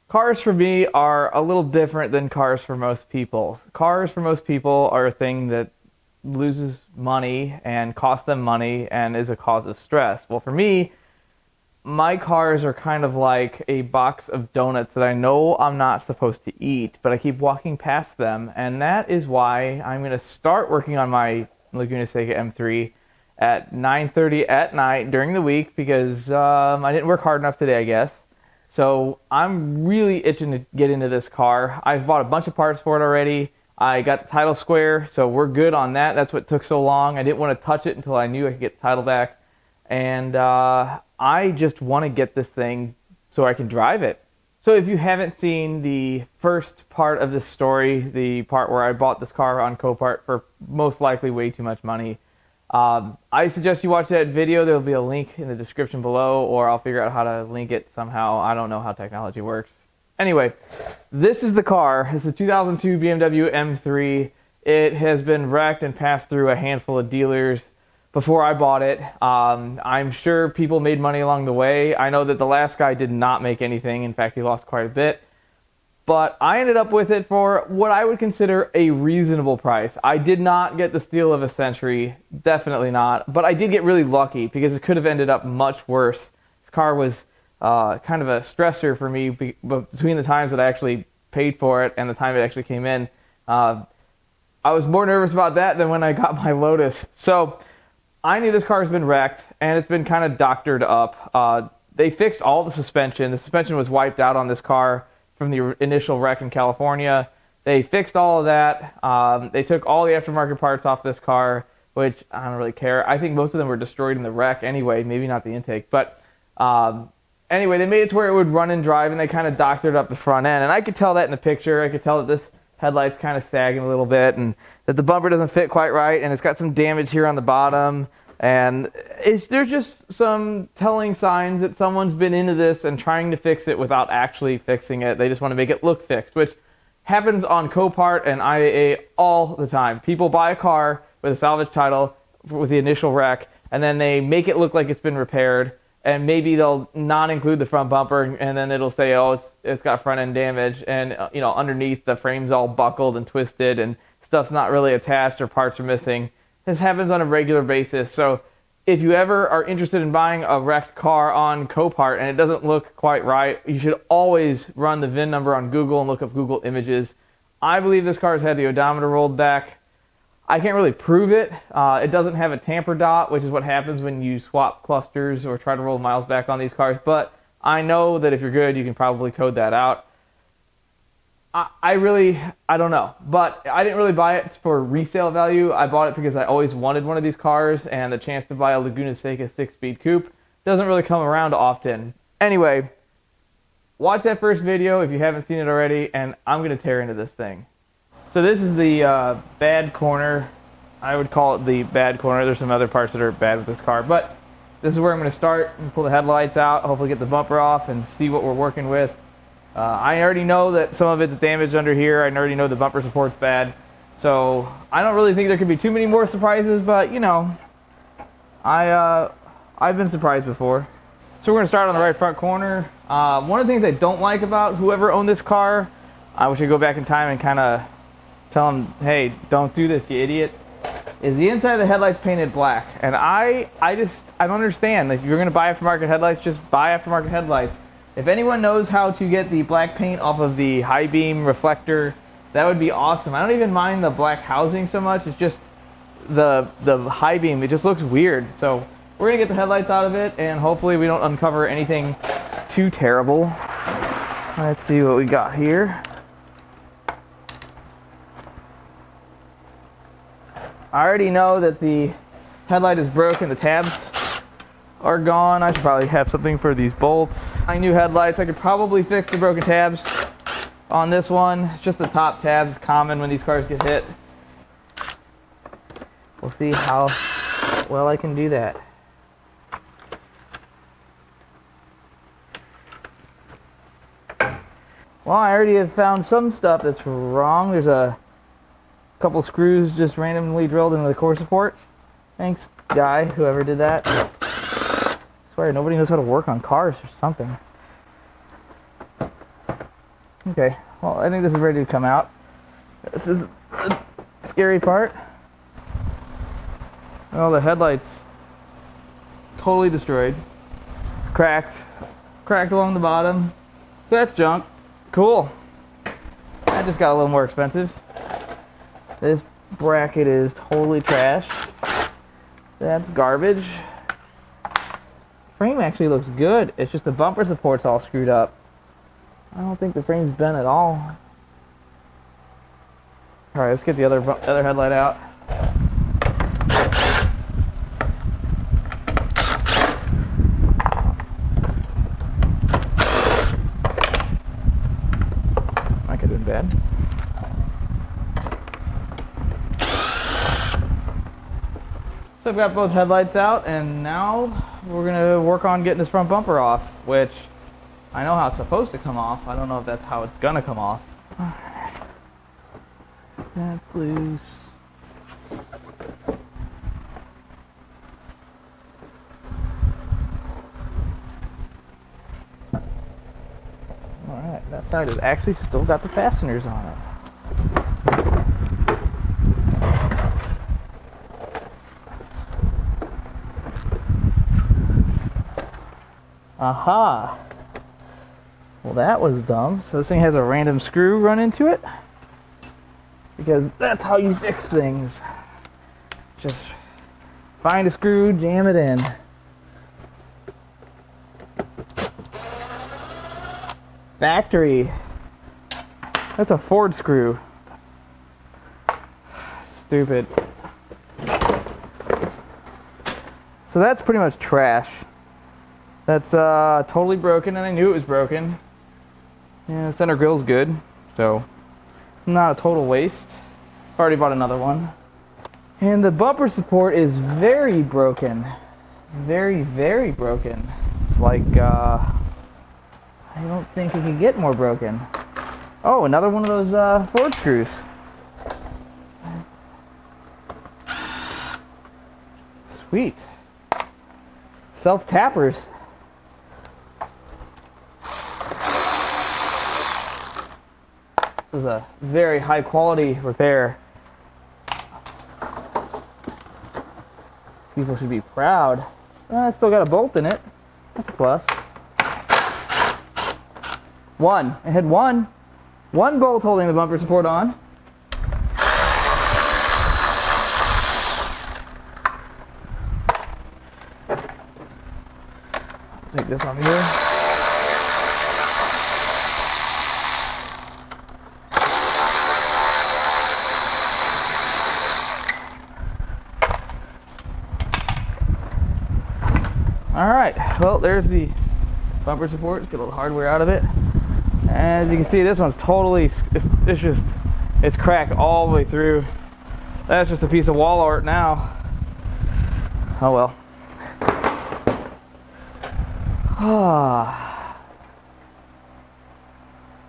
Cars for me are a little different than cars for most people. Cars for most people are a thing that loses money and costs them money and is a cause of stress. Well, for me, my cars are kind of like a box of donuts that I know I'm not supposed to eat, but I keep walking past them, and that is why I'm going to start working on my Laguna Seca M3 at 9:30 at night during the week because I didn't work hard enough today, I guess. So I'm really itching to get into this car. I've bought a bunch of parts for it already. I got the title square, so we're good on that. That's what took so long. I didn't want to touch it until I knew I could get the title back. And I just want to get this thing so I can drive it. So if you haven't seen the first part of this story, the part where I bought this car on Copart for most likely way too much money, I suggest you watch that video. There'll be a link in the description below, or I'll figure out how to link it somehow. I don't know how technology works. Anyway, this is the car. It's a 2002 BMW M3. It has been wrecked and passed through a handful of dealers before I bought it. I'm sure people made money along the way. I know that the last guy did not make anything. In fact, he lost quite a bit. But I ended up with it for what I would consider a reasonable price. I did not get the steal of a century, definitely not. But I did get really lucky because it could have ended up much worse. This car was kind of a stressor for me between the times that I actually paid for it and the time it actually came in. I was more nervous about that than when I got my Lotus. So I knew this car has been wrecked and it's been kind of doctored up. They fixed all the suspension. The suspension was wiped out on this car from the initial wreck in California. They fixed all of that. They took all the aftermarket parts off this car, which I don't really care. I think most of them were destroyed in the wreck anyway, maybe not the intake. But anyway, they made it to where it would run and drive, and they kind of doctored up the front end. And I could tell that in the picture. I could tell that this headlight's kind of sagging a little bit, and that the bumper doesn't fit quite right, and it's got some damage here on the bottom. And there's just some telling signs that someone's been into this and trying to fix it without actually fixing it. They just want to make it look fixed, which happens on Copart and IAA all the time. People buy a car with a salvage title with the initial wreck, and then they make it look like it's been repaired, and maybe they'll not include the front bumper, and then it'll say, oh, it's got front end damage, and underneath the frame's all buckled and twisted, and stuff's not really attached or parts are missing. This happens on a regular basis. So if you ever are interested in buying a wrecked car on Copart and it doesn't look quite right, you should always run the VIN number on Google and look up Google images. I believe this car has had the odometer rolled back. I can't really prove it. It doesn't have a tamper dot, which is what happens when you swap clusters or try to roll miles back on these cars. But I know that if you're good, you can probably code that out. I don't know, but I didn't really buy it for resale value. I bought it because I always wanted one of these cars, and the chance to buy a Laguna Seca 6-speed coupe doesn't really come around often. Anyway, watch that first video if you haven't seen it already, and I'm going to tear into this thing. So this is the bad corner. I would call it the bad corner. There's some other parts that are bad with this car, but this is where I'm going to start and pull the headlights out, hopefully get the bumper off and see what we're working with. I already know that some of it's damaged under here. I already know the bumper support's bad. So I don't really think there could be too many more surprises, but I've been surprised before. So we're going to start on the right front corner. One of the things I don't like about whoever owned this car, I wish I could go back in time and kind of tell them, hey, don't do this, you idiot, is the inside of the headlights painted black. And I don't understand. If you're going to buy aftermarket headlights, just buy aftermarket headlights. If anyone knows how to get the black paint off of the high beam reflector, that would be awesome. I don't even mind the black housing so much. It's just the high beam. It just looks weird. So we're going to get the headlights out of it, and hopefully we don't uncover anything too terrible. Let's see what we got here. I already know that the headlight is broken. The tabs are gone. I should probably have something for these bolts. New headlights. I could probably fix the broken tabs on this one. It's just the top tabs. It's common when these cars get hit. We'll see how well I can do that. Well, I already have found some stuff that's wrong. There's a couple screws just randomly drilled into the core support. Thanks, guy, whoever did that. I swear, nobody knows how to work on cars or something. Okay, well, I think this is ready to come out. This is the scary part. Oh, the headlights totally destroyed. It's cracked along the bottom. So that's junk. Cool. That just got a little more expensive. This bracket is totally trash. That's garbage. Frame actually looks good. It's just the bumper support's all screwed up. I don't think the frame's bent at all. Alright, let's get the other headlight out. I could have been bad. So I've got both headlights out, and now we're gonna work on getting this front bumper off, which I know how it's supposed to come off. I don't know if that's how it's gonna come off. That's loose. Alright, that side has actually still got the fasteners on it. Aha! Well, that was dumb. So this thing has a random screw run into it. Because that's how you fix things. Just find a screw, jam it in. Factory. That's a Ford screw. Stupid. So that's pretty much trash. That's totally broken, and I knew it was broken. Yeah, the center grill's good, so not a total waste. Already bought another one. And the bumper support is very broken. Very, very broken. It's like, I don't think it can get more broken. Oh, another one of those Ford screws. Sweet. Self-tappers. This is a very high quality repair. People should be proud. I still got a bolt in it. That's a plus. One. It had one bolt holding the bumper support on. Take this off here. Alright, well, there's the bumper support. Get a little hardware out of it. As you can see, this one's totally, it's cracked all the way through. That's just a piece of wall art now. Oh well.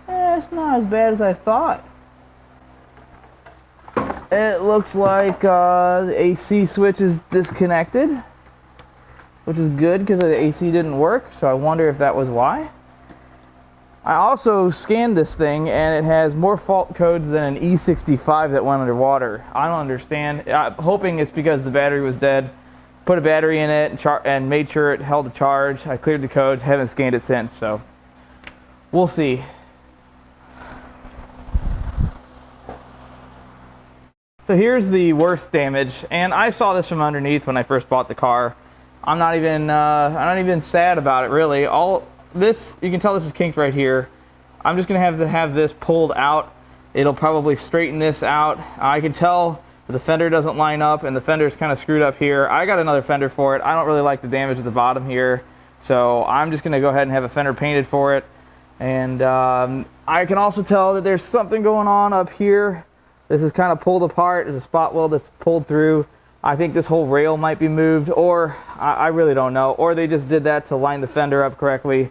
It's not as bad as I thought. It looks like the AC switch is disconnected, which is good because the AC didn't work, so I wonder if that was why. I also scanned this thing, and it has more fault codes than an E45 that went underwater. I don't understand. I'm hoping it's because the battery was dead. Put a battery in it and made sure it held a charge. I cleared the codes, haven't scanned it since, so we'll see. So here's the worst damage, and I saw this from underneath when I first bought the car. I'm not even sad about it, really. All this, you can tell this is kinked right here. I'm just gonna have to have this pulled out. It'll probably straighten this out. I can tell the fender doesn't line up, and the fender's kind of screwed up here. I got another fender for it. I don't really like the damage at the bottom here, so I'm just gonna go ahead and have a fender painted for it. And I can also tell that there's something going on up here. This is kind of pulled apart. There's a spot weld that's pulled through. I think this whole rail might be moved, or I really don't know, or they just did that to line the fender up correctly.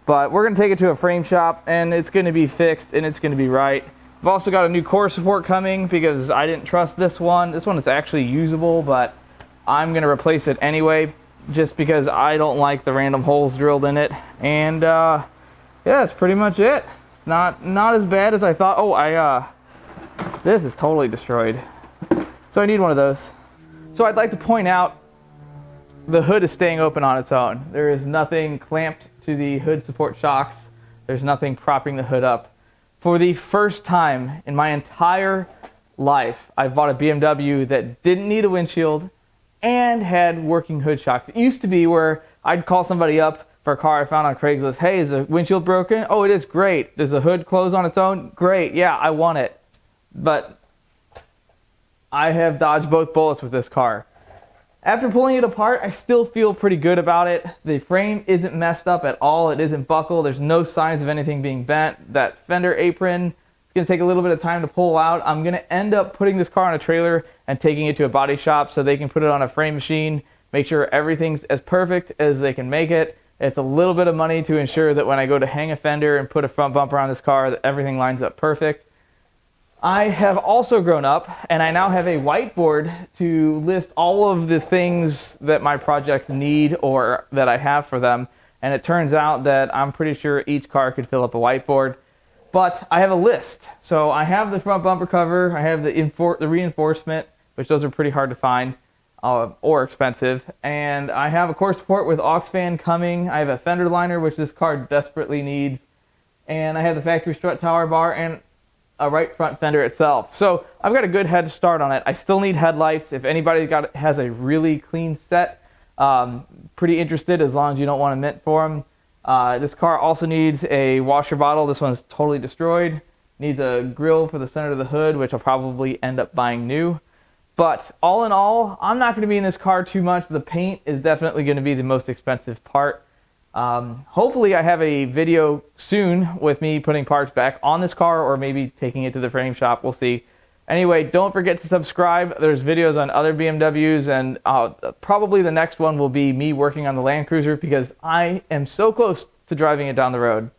But we're going to take it to a frame shop, and it's going to be fixed, and it's going to be right. I've also got a new core support coming because I didn't trust this one. This one is actually usable, but I'm going to replace it anyway, just because I don't like the random holes drilled in it. And yeah, that's pretty much it. Not as bad as I thought. Oh, this is totally destroyed. So I need one of those. So I'd like to point out the hood is staying open on its own. There is nothing clamped to the hood support shocks. There's nothing propping the hood up. For the first time in my entire life, I bought a BMW that didn't need a windshield and had working hood shocks. It used to be where I'd call somebody up for a car I found on Craigslist. Hey, is the windshield broken? Oh, it is. Great. Does the hood close on its own? Great. Yeah, I want it. But I have dodged both bullets with this car. After pulling it apart, I still feel pretty good about it. The frame isn't messed up at all. It isn't buckled. There's no signs of anything being bent. That fender apron is going to take a little bit of time to pull out. I'm going to end up putting this car on a trailer and taking it to a body shop so they can put it on a frame machine, make sure everything's as perfect as they can make it. It's a little bit of money to ensure that when I go to hang a fender and put a front bumper on this car, that everything lines up perfect. I have also grown up, and I now have a whiteboard to list all of the things that my projects need or that I have for them. And it turns out that I'm pretty sure each car could fill up a whiteboard. But I have a list. So I have the front bumper cover, I have the reinforcement, which those are pretty hard to find or expensive. And I have a core support with aux fan coming. I have a fender liner, which this car desperately needs. And I have the factory strut tower bar and a right front fender itself. So I've got a good head start on it. I still need headlights. If anybody has a really clean set, pretty interested as long as you don't want a mint for them. This car also needs a washer bottle. This one's totally destroyed. Needs a grill for the center of the hood, which I'll probably end up buying new. But all in all, I'm not going to be in this car too much. The paint is definitely going to be the most expensive part. Hopefully I have a video soon with me putting parts back on this car or maybe taking it to the frame shop. We'll see. Anyway, don't forget to subscribe. There's videos on other BMWs, and probably the next one will be me working on the Land Cruiser because I am so close to driving it down the road.